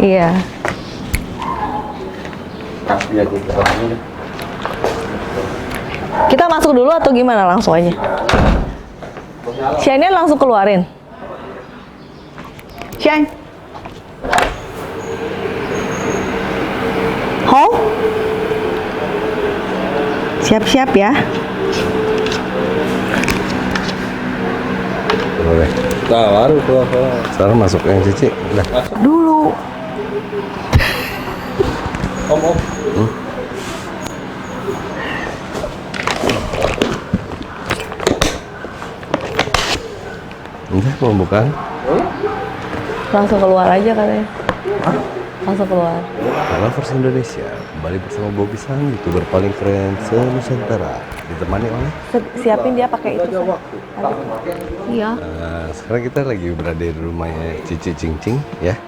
Iya. Kasih aja ke orangnya. Kita masuk dulu atau gimana langsung aja? Shine langsung keluarin. Shine. Ho. Siap-siap ya. Boleh. Baru tuh. Sekarang masuk yang Cici. Udah. Dulu. Om. Udah, mau bukan? Langsung keluar aja katanya. Langsung keluar. Halo versi Indonesia, kembali bersama Bobby Sang, YouTuber paling keren se-Nusantara. Ditemani oleh Siapin dia pakai itu. Iya. sekarang kita lagi berada di rumahnya Cici Cing Cing ya.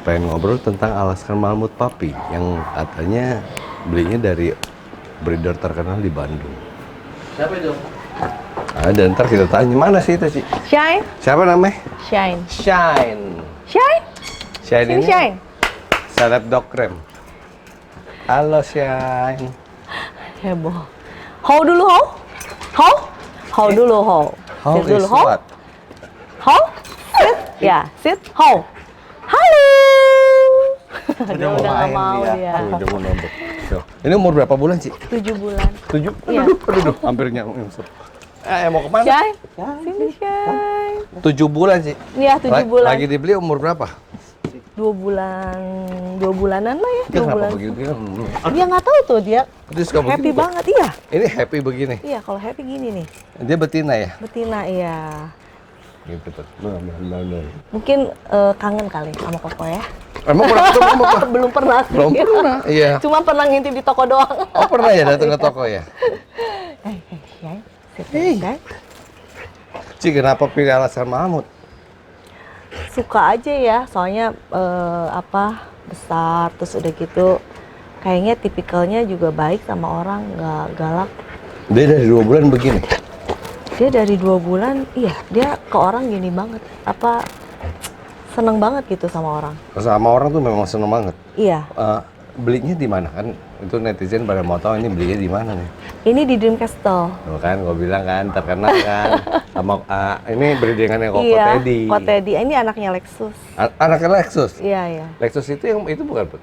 Pengen ngobrol tentang Alaskan Malamute Puppy yang katanya belinya dari breeder terkenal di Bandung. Siapa itu? Ada, ntar kita tanya mana sih itu Ci? Shine. Siapa namanya? Shine. Shine. Shine. Shine Sini ini Shine. seleb dog krem. Halo Shine. Heboh. Ho dulu ho. Ho. Ho dulu ho. How Sit dulu is ho. what? Ho. Sit. Ya, sit. Ho. Halo. Dia udah nggak mau dia. Tuh, udah mau nombok. Tuh. Ini umur berapa bulan sih? 7 bulan. 7? Iya. Aduh, hampir nyamuk. Mau kemana? Shine. Sini Shine. 7 bulan sih. Iya, 7 bulan. Lagi dibeli umur berapa? 2 bulan. 2 bulanan lah ya. Dia 2 kenapa bulan. begini? Dia nggak tahu tuh dia. Dia suka Happy begini, Pak. banget iya. Ini happy begini. Iya, kalau happy gini nih. Dia betina ya? Betina iya. Gitu tuh. Nah. Mungkin kangen kali sama Koko ya. Emang pernah ketemu apa? Belum pernah sih. Belum pernah, iya. Cuma pernah ngintip di toko doang. Oh pernah ya datang ke toko ya? Shine. Sit Hey. Shine. Ci, kenapa pilih Alaskan Malamute? Suka aja ya, soalnya besar, terus udah gitu kayaknya tipikalnya juga baik sama orang, nggak galak. Dia dari 2 bulan begini? Dia dari 2 bulan, iya dia ke orang gini banget, seneng banget gitu sama orang. Sama orang tuh memang seneng banget. Iya. Belinya di mana kan? Itu netizen pada mau tahu ini belinya di mana nih? Ini di Dream Castle. Tuh kan, gue bilang kan terkenal kan. Sama ini breedingannya Koko Iya, Teddy. Koko Teddy. Ini anaknya Lexus. Anaknya Lexus. Iya, iya. Lexus itu bukan, Put?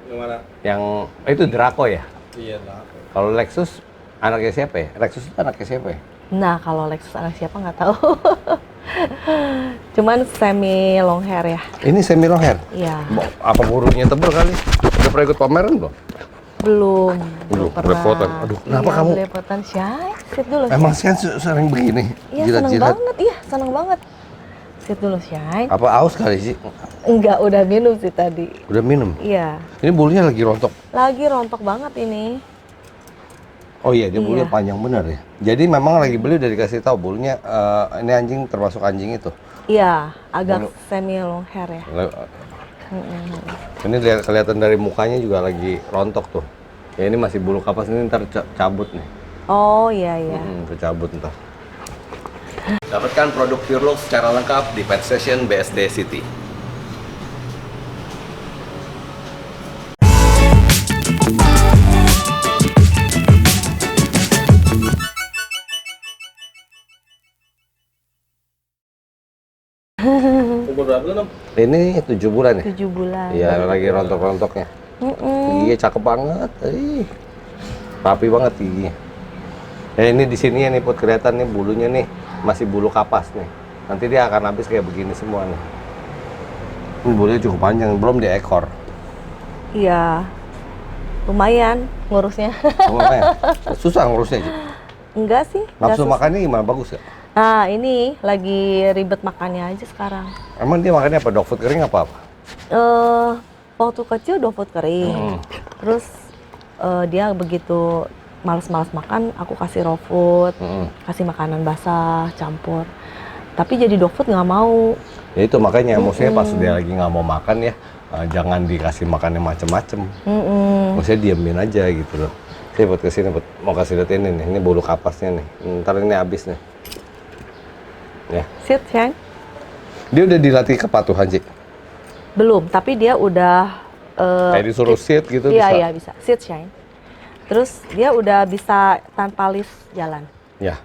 Yang mana? Yang itu Draco ya? Iya, nah. Kalau Lexus anaknya siapa ya? Lexus itu anaknya siapa ya? Nah, kalau Lexus anak siapa nggak tahu. Cuman semi long hair ya. Ini semi long hair. Iya. Apa burungnya tebal kali? Udah pernah ikut pameran belum? Belum pernah. Belepotan. Aduh, kenapa Iya, kamu? Belepotan, Syai. Sit dulu, Emang Syai. sih sering begini? Iya, seneng banget. Iya, seneng banget. Sit dulu, Syai. Apa aus kali sih? Enggak, udah minum sih tadi. Udah minum? Iya. Ini bulunya lagi rontok. Lagi rontok banget ini. Oh iya, dia bulunya Iya. panjang benar ya. Jadi memang lagi beli udah dikasih tahu bulunya ini anjing termasuk anjing itu. Iya, agak Bulu. semi long hair ya. Ini kelihatan dari mukanya juga lagi rontok tuh. Ya ini masih bulu kapas, ini ntar cabut nih. Oh, iya, iya. Cabut ntar. Dapatkan produk Pure Love secara lengkap di Pet Station BSD City. Umur berapa lu, Nom? Ini 7 bulan ya? 7 bulan. Iya, lagi rontok-rontoknya. Giginya cakep banget. Rapi banget giginya. Ya ini di sini ya nih Put, kelihatan nih bulunya nih masih bulu kapas nih. Nanti dia akan habis kayak begini semua nih. Ini bulunya cukup panjang, belum di ekor. Iya. Lumayan ngurusnya. Lumayan. Susah ngurusnya sih. Enggak sih. enggak Nafsu susah. makannya gimana, bagus ya? Nah, ini lagi ribet makannya aja sekarang. Emang dia makannya apa? Dog food kering apa? Waktu kecil dog food kering. Terus dia begitu males-males makan, aku kasih raw food, kasih makanan basah, campur. Tapi jadi dog food nggak mau. Ya itu makanya maksudnya pas dia lagi nggak mau makan ya, jangan dikasih makan yang macem-macem. Maksudnya diemin aja gitu loh. Saya buat kesini mau kasih lihat ini nih, ini bulu kapasnya nih. Ntar ini habis nih. Ya. Sit, Shine. Dia udah dilatih kepatuhan sih. Belum, tapi dia udah Kayak disuruh sit gitu iya, bisa? Iya, bisa. Sit shine. Terus dia udah bisa tanpa lift jalan. Ya.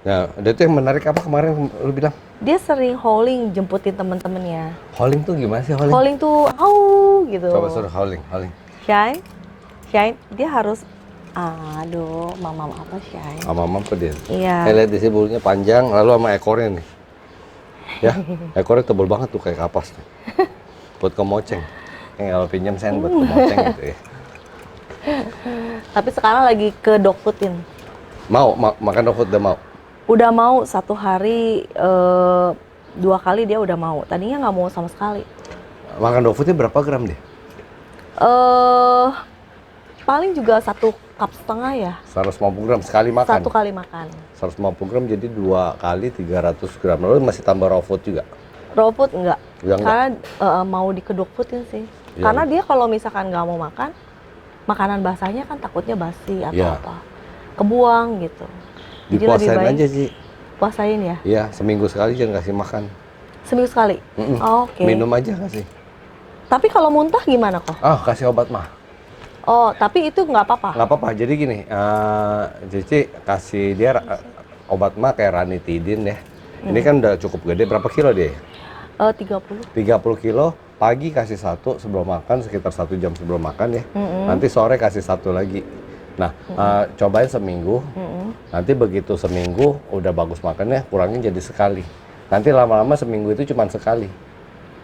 Nah, dia tuh yang menarik apa kemarin lu bilang? Dia sering hauling jemputin temen-temennya. Hauling tuh gimana sih hauling? Hauling tuh, au gitu. Coba suruh hauling. Shine, dia harus, aduh, mama apa Shine? Mama apa dia? Iya. Lihat di sini bulunya panjang, lalu sama ekornya nih. Ya, ekornya tebal banget tuh kayak kapas nih. Buat kemoceng. Kalau pinjam sen buat kemoceng gitu ya. Tapi sekarang lagi ke dog foodin. Mau makan dog food udah mau? Udah mau 1 hari 2 kali dia udah mau. Tadinya nggak mau sama sekali. Makan dog foodnya berapa gram deh? Paling juga 1,5 cup ya. 150 gram sekali makan? 1 kali makan. 150 gram jadi 2 kali 300 gram. Lalu masih tambah raw food juga? Raw food enggak. Ya, enggak. Karena mau di kedok foodin sih. Ya. Karena dia kalau misalkan nggak mau makan, makanan basahnya kan takutnya basi atau Ya. apa. Kebuang gitu. Jadi lebih Dipuasain baik aja sih. puasain ya. Iya, seminggu sekali jangan kasih makan. Seminggu sekali? Oke. Minum aja kasih. Tapi kalau muntah gimana kok? Kasih obat mah. Oh, tapi itu nggak apa-apa? Nggak apa-apa, jadi gini, Cici kasih dia obat mah kayak ranitidin ya. Ini kan udah cukup gede, berapa kilo dia? 30. 30 kilo, pagi kasih 1 sebelum makan, sekitar 1 jam sebelum makan ya. Nanti sore kasih 1 lagi. Nah, cobain seminggu, nanti begitu seminggu udah bagus makannya, kurangin jadi sekali. Nanti lama-lama seminggu itu cuma sekali.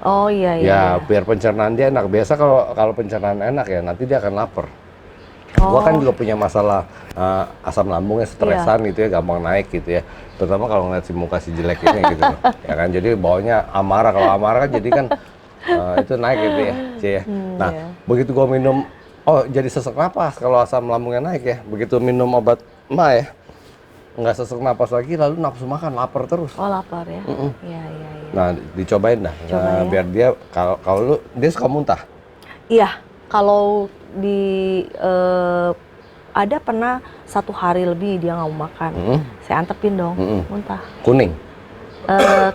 Oh iya. Ya, biar pencernaan dia enak. Biasa kalau pencernaan enak ya, nanti dia akan lapar. Gua kan juga punya masalah asam lambungnya, stresan gitu ya, gampang naik gitu ya. Terutama kalau ngeliat si muka si jelek ini gitu. Ya kan, jadi bawanya amarah. Kalau amarah kan jadi kan itu naik gitu ya, Ci ya. Nah, begitu gua minum, jadi sesak napas kalau asam lambungnya naik ya. Begitu minum obat ma ya, nggak sesak napas lagi, lalu nafsu makan, lapar terus. Oh, lapar ya? Iya. Nah, dicobain dah. Coba ya. Biar dia, kalau dia suka muntah. Iya, kalau ada pernah 1 hari lebih dia nggak mau makan. Saya antepin dong, muntah. Kuning.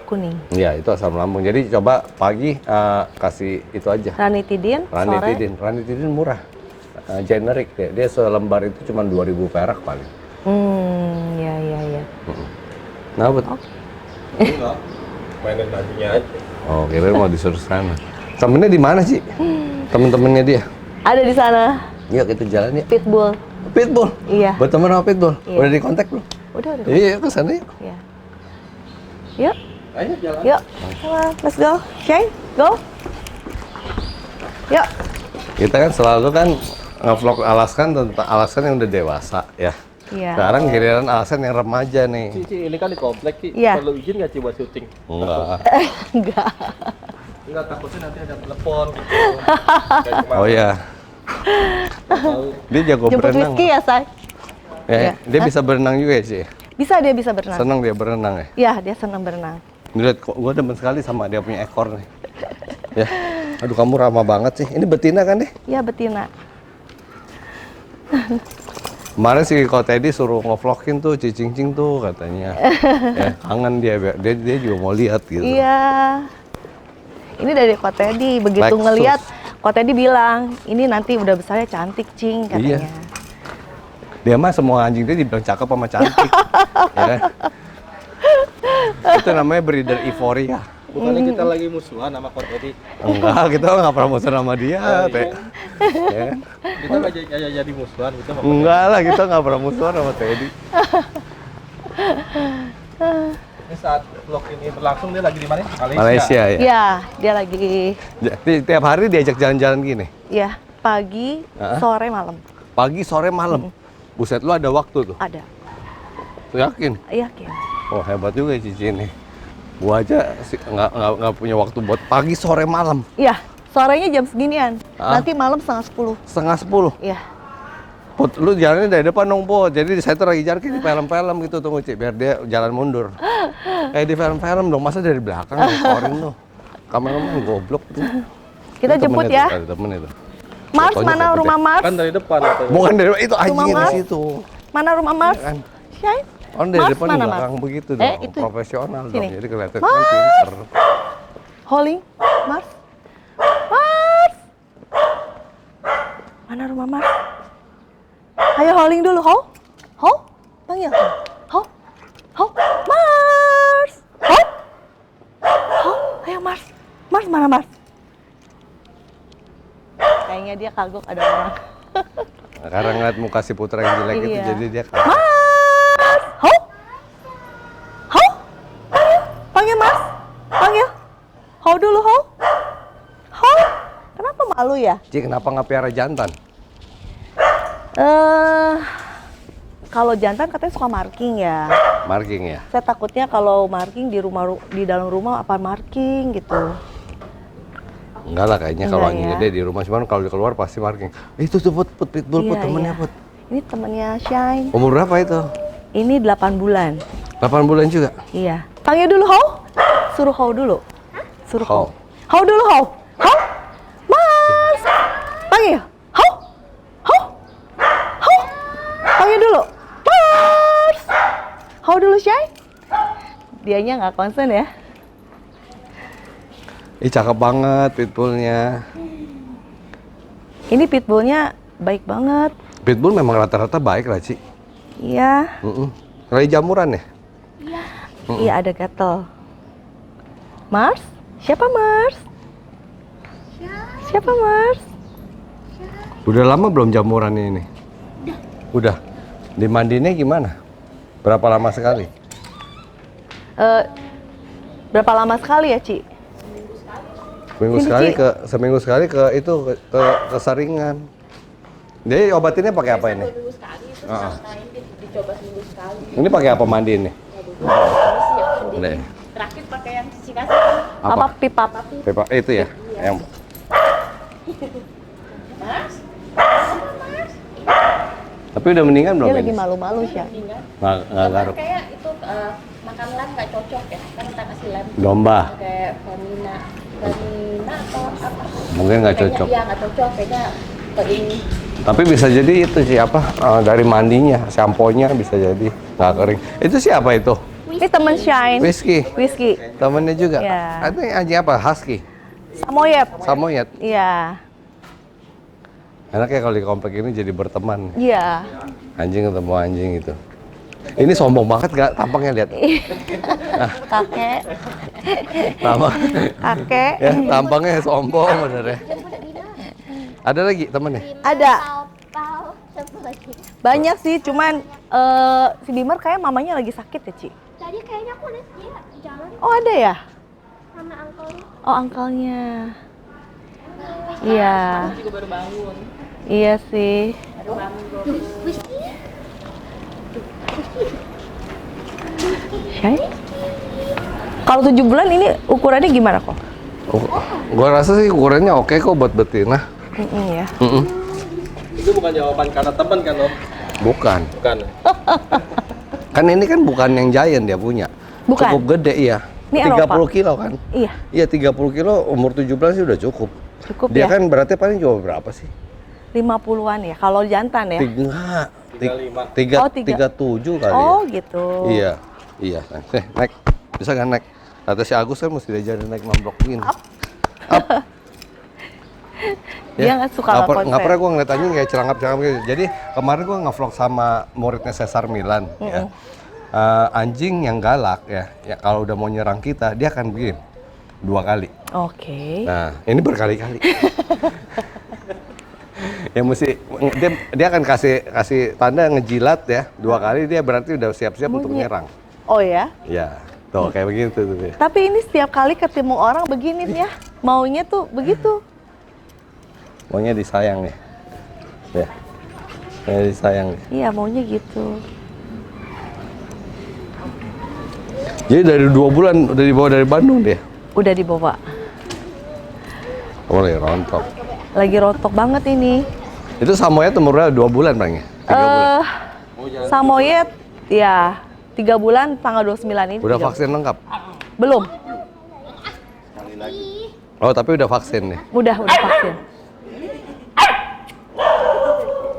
Kuning. Iya, itu asam lambung. Jadi coba pagi kasih itu aja. Ranitidin, sore. Ranitidin murah. Generik deh. Dia selembar itu cuma 2.000 perak paling. Iya. Nah, bet. Enggak. Mainin bajunya aja. Oh, kira mau disuruh sana. Temennya di mana sih? Temen-temennya dia. Ada di sana. Yuk kita jalan yuk. Pitbull. Pitbull. Iya. Berteman sama Pitbull. Iya. Udah di kontak belum? Udah. Iya, ke sana yuk. Iya. Yuk. Ayo jalan. Yuk. Come on, let's go. Shane, go. Yuk. Kita kan selalu kan nge-vlog Alaskan tentang Alaskan yang udah dewasa ya. Iya. Sekarang giliran Alaskan yang remaja nih. Cici, ini kan di komplek, Ki. Iya. Perlu izin nggak Ci buat syuting? Enggak. Enggak. Enggak, takutnya nanti ada telepon gitu. Kayak kemarin. Oh ya. Tahu. Dia jago Jemput berenang. Whiskey ya, Say? Iya. Dia bisa berenang juga ya sih. Dia bisa berenang. Senang dia berenang ya. Iya, dia senang berenang. Lihat kok gue demen sekali sama dia punya ekor nih. Ya. Aduh kamu ramah banget sih. Ini betina kan deh? Iya, betina. Kemarin si Ko Teddy suruh nge-vlogin tuh Cicing tuh katanya. Ya, kangen dia juga mau lihat gitu. Iya. Ini dari Ko Teddy. Begitu Lexus. ngelihat, Ko Teddy bilang, ini nanti udah besarnya cantik, Cing, katanya. Iya. Dia mah semua anjing dia dibilang cakep sama cantik. Ya kan? Itu namanya breeder euforia. Bukannya kita lagi musuhan sama Ko Teddy. Enggak, kita nggak pernah musuh sama dia. Teh. Ya. Kita nggak jadi musuhan gitu sama Ko Teddy. Enggak lah, kita nggak pernah musuhan sama Teddy. Ini saat vlog ini berlangsung dia lagi di mana? Malaysia ya. Iya, dia lagi, Jadi tiap hari diajak jalan-jalan gini. ya pagi, sore, malam. Pagi, sore, malam. Buset, lu ada waktu tuh. Ada. Lu yakin? Yakin. Oh, hebat juga ya Cici ini. Gua aja nggak punya waktu buat pagi, sore, malam. Iya, sorenya jam seginian. Nanti malam 9:30. 9:30. Iya. Put, lu jalannya dari depan dong, Put. Jadi saya tuh lagi jalan kayak di film-film gitu, tunggu, Ci, biar dia jalan mundur. Kayak di film-film dong, masa dari belakang ngorin lu. Kameramen goblok tuh. Kita Itu jemput temennya ya. tuh, ada temen itu. Mars, Fotonya mana foto, rumah Ci. Mars? Kan dari depan katanya. Bukan dari itu anjing Mars. di situ. Mana rumah Mars? Kan. Shine? Orang dari Mars depan di mana, belakang Mars? begitu dong. Itu. Profesional Sini. dong. Jadi kelihatan kan pinter. Holly? Mars? Mana rumah Mars? Ayo howling dulu, How? How? Panggil. How? How? Mars! How? How? Ayo Mars. Mars mana Mars? Kayaknya dia kagok ada orang. Karena ngeliat muka si Putra yang jelek itu, Iya. jadi dia kaget. Mars! How? How? Panggil. Panggil Mars. Panggil. How dulu, How? How? Kenapa malu ya? Cik, kenapa nggak piara jantan? Kalau jantan katanya suka marking ya. Marking ya? Saya takutnya kalau marking di dalam rumah apa marking gitu. Enggak lah kayaknya kalau Enggak anjing ya. gede di rumah, cuman kalau di keluar pasti marking. Itu tuh Put, Pitbull Put, Iya, temennya iya. Put. Ini temennya Shine. Umur berapa itu? Ini 8 bulan. 8 bulan juga? Iya. Panggil dulu How. Suruh How dulu. Suruh How. How. How dulu How. How. Mas. Panggil. How. How. How. Panggil dulu. Mas. How dulu Shine. Dianya nggak konsen ya. Ih, cakep banget Pitbullnya. Ini pitbullnya baik banget. Pitbull memang rata-rata baik lah, Ci. Iya. Lagi jamuran ya? Iya ada gatel. Mars? Siapa Mars? Siapa Mars? Udah lama belum jamuran ini? Udah. Dimandinya gimana? Berapa lama sekali? Berapa lama sekali ya, Ci? Seminggu sekali ke itu ke keseringan. Jadi obatinnya pakai apa ini? Seminggu sekali itu dicoba seminggu sekali. Ini pakai apa mandi ini? Ini terakhir pakai yang cici kasih. Apa pipap? Pepa, itu ya? Yang... Mas, Tapi udah mendingan belum Dia lagi ini? malu-malu sih. Nggak garuk. kayak itu makan lem nggak cocok ya, kan kita kasih lem. Domba. Kayak Femina atau apa? Mungkin nggak Kayaknya cocok. iya nggak cocok, kayaknya ke ini. Tapi bisa jadi itu siapa? Dari mandinya, sampo-nya bisa jadi nggak kering. Itu siapa itu? Ini temen Shine. Whisky. Whisky. Temennya juga. Iya. Ini anjing apa? Husky. Samoyed. Samoyed. Iya. Enaknya kalau di komplek ini jadi berteman. Iya. Anjing ketemu anjing itu. Ini sombong banget gak tampangnya, lihat. Kakek. Tampang. Kakek. Ya, tampangnya sombong bener ya. Ada lagi temennya? Ada. Pau, siapa lagi? Banyak sih, cuman si Bimar kayak mamanya lagi sakit ya, Ci? Tadi kayaknya aku lihat dia jalan Oh, ada ya? sama angkelnya. Oh, angkelnya. Iya. Juga baru bangun. Iya sih. Baru bangun. Shine? Kalau 7 bulan ini ukurannya gimana kok? Gua rasa sih ukurannya oke kok buat betina. Ya. Itu bukan jawaban karena teman kan, Om? Bukan. Bukan. Kan ini kan bukan yang giant dia punya. Bukan. Cukup gede iya. Ini 30 Eropa. kilo kan? Iya, Iya 30 kilo umur 17 sih udah cukup. cukup Dia ya. kan berarti paling coba berapa sih? 50-an ya, kalau jantan ya. Tiga, 35. Oh, tiga. 37 kali Oh, ya. gitu. Iya, iya. Naik. Bisa kan naik? Kata si Agus kan mesti diajarin naik mamblok gini. Up. Dia nggak suka nggak konsen. Nggak pernah gue ngeliat anjing kayak celangap-celangap gitu. Jadi kemarin gue nge-vlog sama muridnya Cesar Milan. Ya. Anjing yang galak ya kalau udah mau nyerang kita, dia akan begini 2 kali. Oke. Nah, ini berkali-kali. Ya mesti dia akan kasih tanda ngejilat ya 2 kali, dia berarti udah siap-siap untuk Bunyi. nyerang. Oh ya? Ya, tuh kayak begitu tuh. Dia. Tapi ini setiap kali ketemu orang begini ya. Maunya tuh begitu. Maunya disayang nih. Ya. Maunya disayang nih. Iya, maunya gitu. Jadi dari 2 bulan udah dibawa dari Bandung dia. Udah dibawa. Boleh rontok. Lagi rontok banget ini. Itu Samoyed umurnya 2 bulan paling ya? 3 bulan. Samoyed ya 3 bulan tanggal 29 ini. Udah 3 vaksin lengkap? Belum. Oh, tapi udah vaksin nih. Udah vaksin.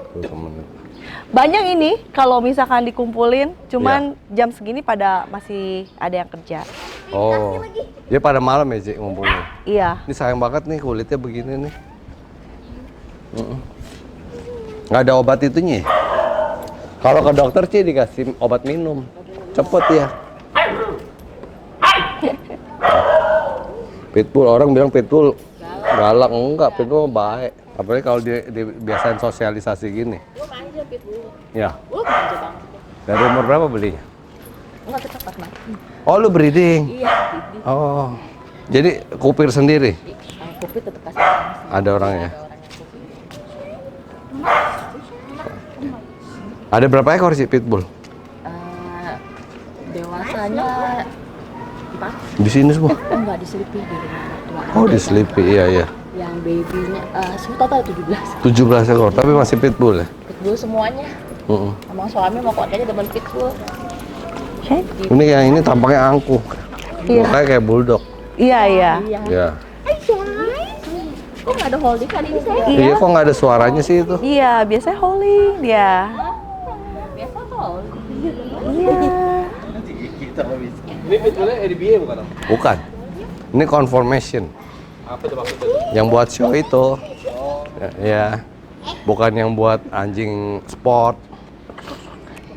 Tuh, temen. Banyak ini kalau misalkan dikumpulin, cuman jam segini pada masih ada yang kerja. Oh. Dia pada malam ya, Cik, ngumpulnya. Iya. Ini sayang banget nih kulitnya begini nih. Nggak ada obat itunya. Kalau ke dokter sih dikasih obat minum. Cepet ya. Pitbull, orang bilang pitbull galak. Enggak, pitbull baik. Apalagi kalau biasain sosialisasi gini. Belum aja pitbull. Ya. Belum aja bang. Dari umur berapa belinya? Enggak ketepat bang. Oh, lu breeding? Iya, pitbull. Oh. Jadi kupir sendiri? Kopi tetap kasih orang sih. Ada orangnya? Ada orang yang kopi. Ada berapa ekor sih pitbull? Dewasanya 4. Di sini semua? Enggak diselipi di rumah tua. Oh, di Sleepy, iya. Yang babynya semua total 17. 17 ekor, tapi masih pitbull ya? Pitbull semuanya. Emang suami mau keluarganya demen pitbull. Ini yang ini tampaknya angkuh. Iya. Kayak bulldog. Iya, iya. Iya. Ya. Kok nggak ada holding kali ini saya? Iya, kok nggak ada suaranya sih itu? Iya, biasanya howling dia. Biasa holding. Iya. Ini pitbullnya RBA bukan? Om? Bukan. Ini conformation. Apa itu maksudnya? Yang buat show itu. Ya. Bukan yang buat anjing sport.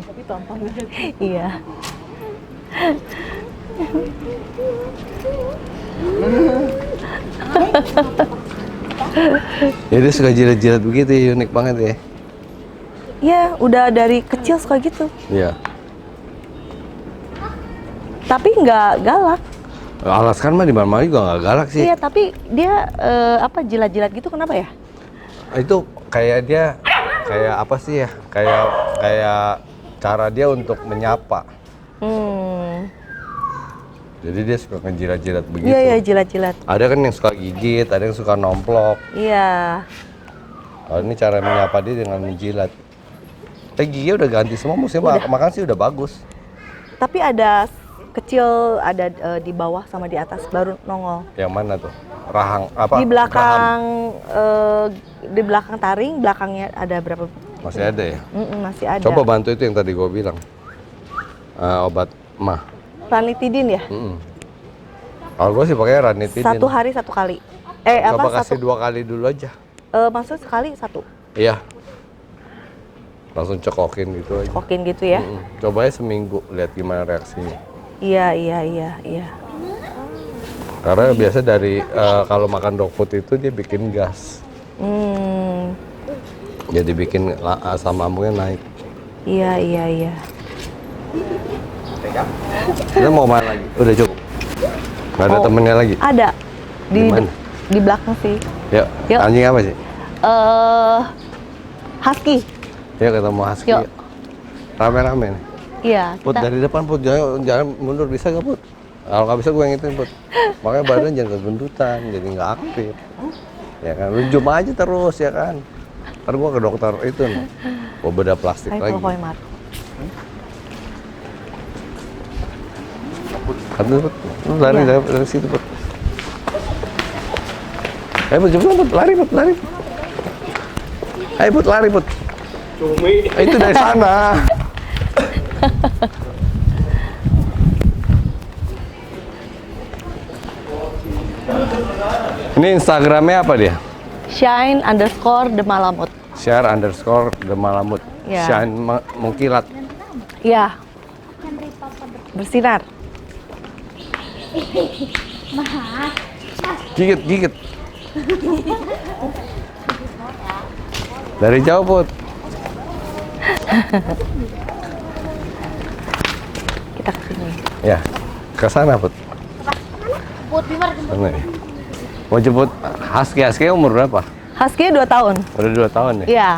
Tapi tampang banget. Iya. Jadi suka jilat-jilat begitu, unik banget ya. Iya, udah dari kecil suka gitu. Iya. Tapi nggak galak. Alaskan mah di mana juga nggak galak sih. Iya, tapi dia jilat-jilat gitu kenapa ya? Itu kayak dia kayak apa sih ya? Kayak cara dia untuk menyapa. Jadi dia suka ngejilat-jilat begitu. Iya, iya, jilat-jilat. Ada kan yang suka gigit, ada yang suka nomplok. Iya. Kalau ini cara menyapa dia dengan menjilat. Gigi udah ganti semua, musimnya makan sih udah bagus. Tapi ada kecil, ada di bawah sama di atas baru nongol. Yang mana tuh? Rahang apa? Di belakang di belakang taring, belakangnya ada berapa? Masih ada ya? Masih ada. Coba bantu itu yang tadi gue bilang. Obat mah. Ranitidin ya? Kalau gue sih pakai ranitidin. 1 hari 1 kali. Coba kasih 2 kali dulu aja. Maksudnya sekali 1. Iya. Langsung cekokin gitu aja. Kokin gitu ya? Coba aja seminggu, lihat gimana reaksinya. Iya. Karena biasa dari kalau makan dog food itu dia bikin gas. Jadi bikin asam lambungnya naik. Iya. Kita mau mana lagi? Udah cukup. Gak ada temennya lagi? Ada. Di mana? Di belakang sih. Yuk. Yuk. Anjing apa sih? Husky. Yuk ketemu husky. Yuk. Yuk. Rame-rame nih. Iya. Put dari depan Put, jangan mundur, bisa gak Put? Kalau nggak bisa gue yang ituin Put. Makanya badan jangan kegendutan, jadi nggak aktif. Ya kan, lu zoom aja terus ya kan. Ntar gue ke dokter itu nih, gue bedah plastik lagi. Kan Put, lu lari dari situ Put. Ayo Put, cepet Put, lari Put. Ayo Put, lari Put. Cumi. Itu dari sana. Ini Instagramnya apa dia? Shine_the_malamut. Share_the_malamut. Ya. Shine mengkilat. Iya. Bersinar. Gigit. Dari jauh Put. Kita ke sini. Ya, ke sana Put. Put Bimar jemput. Sana ya. Mau jemput husky umur berapa? Husky 2 tahun. Udah 2 tahun ya? Iya.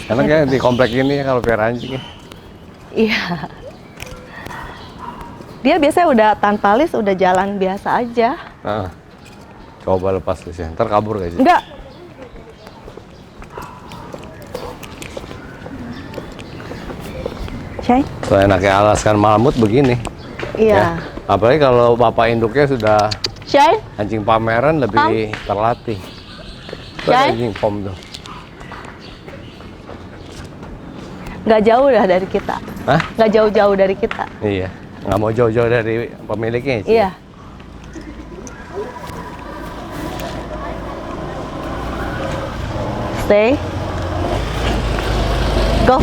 Karena kayak di komplek ini ya kalau piara anjing ya. Iya. Dia biasanya udah tanpa lis, udah jalan biasa aja. Coba lepas lisnya, ntar kabur gak sih? Enggak. Shine? So enaknya Alaskan Malamut begini. Iya. Ya. Apalagi kalau bapak induknya sudah Shine? anjing pameran lebih terlatih. Itu ada Shine? anjing pom tuh. Nggak jauh dah dari kita. Hah? Nggak jauh-jauh dari kita. Iya, nggak mau jauh-jauh dari pemiliknya sih. Iya. Stay. Go.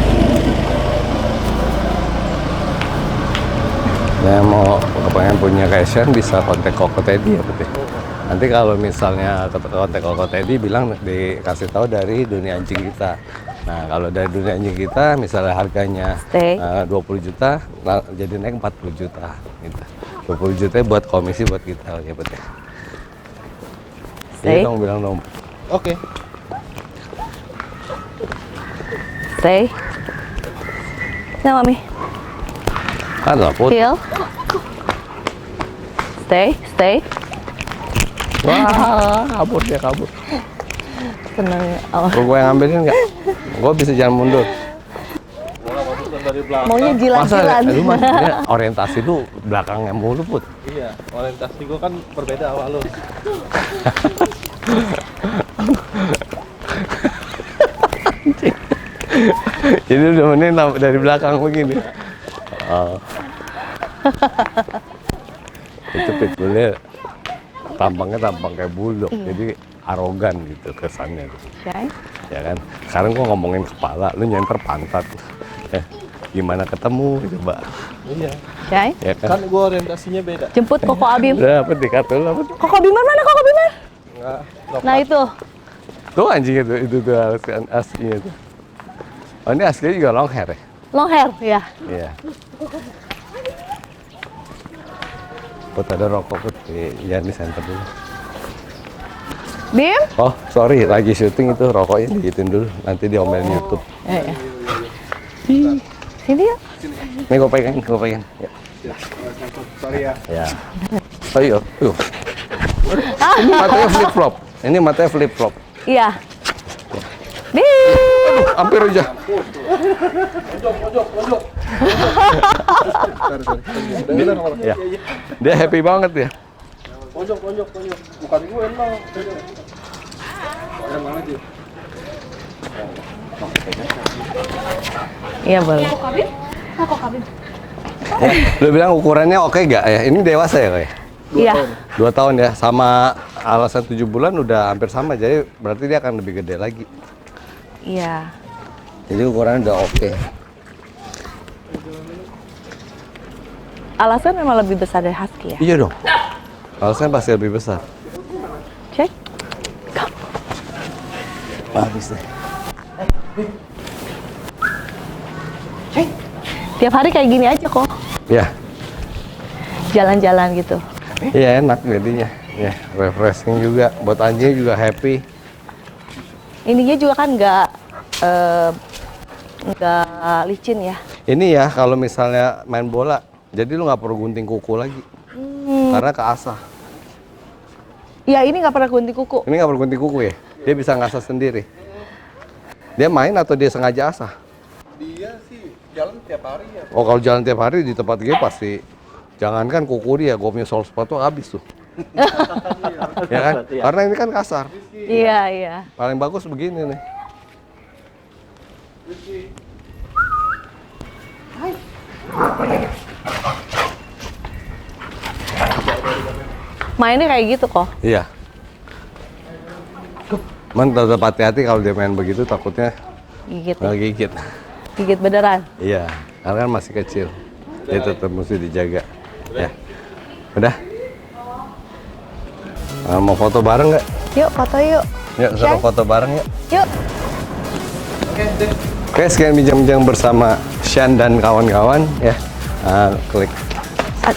Nah, mau kepengen punya Cashen bisa kontak Koko Teddy ya betul. Nanti kalau misalnya kontak Koko Teddy bilang dikasih tahu dari dunia anjing kita. Nah kalau dari dunia anjing kita misalnya harganya Stay. 20 juta, jadi naik 40 juta gitu. 20 juta buat komisi buat kita ya betul. Stay. Jadi kamu bilang dong. Oke. Stay. Nah, Mami. Ada Put. Heel. Stay. Stay. Wah, kabur dia kabur. Seneng. Oh. Kok gue yang ngambilin nggak? Gue bisa jalan mundur. Dari belakang. Maunya jilat-jilat. Lu mah dia orientasi lu belakangnya mulu Put. Iya, orientasi gua kan berbeda sama lu. Jadi udah mending dari belakang begini. Oh. Itu pitbullnya tampang kayak bulldog, jadi arogan gitu kesannya. Shay. Ya kan? Sekarang gua ngomongin kepala, lu nyenter pantat. Gimana ketemu coba? Iya. Shay. Ya kan? Kan gua orientasinya beda. Jemput Koko Abim. Udah apa dikatul apa? Koko Bimar mana Koko Bimar? Enggak. Nah itu. Tuh anjing itu tuh aslinya tuh. Oh ini aslinya juga long hair ya? Long hair, ya. Iya. Put ada rokok Put. Iya ini center dulu. Bim? Oh sorry lagi syuting itu rokoknya digituin dulu. Nanti diomelin YouTube. Ya. Sini ya. Nih gue pegang. Ya. Sorry ya. Ya. Ayo. Tuh. Ini matanya flip flop. Ini matanya flip flop. Iya. Bim. Hampir aja. Pojok. Ya. Dia happy banget ya. Pojok. Bukan gue emang. Yang mana sih? Iya boleh. Lu bilang ukurannya oke gak ya? Ini dewasa ya kayak? Iya. 2 tahun ya, sama alasan 7 bulan udah hampir sama, jadi berarti dia akan lebih gede lagi. Iya. Jadi ukurannya udah oke. Alasan memang lebih besar dari husky ya? Iya dong. Alasannya pasti lebih besar. Cek. Habis deh. Tiap hari kayak gini aja kok. Ya, Jalan-jalan gitu. iya enak jadinya. Ya, refreshing juga. Buat anjing juga happy. Ininya juga kan nggak licin ya. Ini ya kalau misalnya main bola, jadi lu nggak perlu gunting kuku lagi. Karena keasah. Ya ini nggak pernah gunting kuku. Ini nggak perlu gunting kuku ya. Dia bisa ngasah sendiri. Dia main atau dia sengaja asah? Dia sih jalan tiap hari ya. Oh kalau jalan tiap hari di tempat gue pasti. Jangankan kuku dia, gue punya sol sepatu habis tuh. Ya kan? Karena ini kan kasar. Iya. Paling bagus begini nih. Mainnya kayak gitu kok. Iya. Man tetap hati-hati kalau dia main begitu, takutnya Gigit. nggak gigit. Gigit beneran. Iya, karena kan masih kecil. Dia tetap mesti dijaga. Ya. Udah? Mau foto bareng nggak? Yuk foto yuk. Yuk, suruh foto bareng yuk. Yuk. Oke, sekian bincang-bincang bersama Shan dan kawan-kawan ya. Klik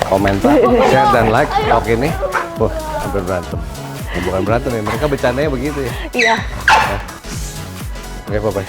komentar, share dan like vlog ini. Wah, hampir berantem. Bukan berantem ya, mereka bercandanya begitu ya. Iya. Oke, bye-bye.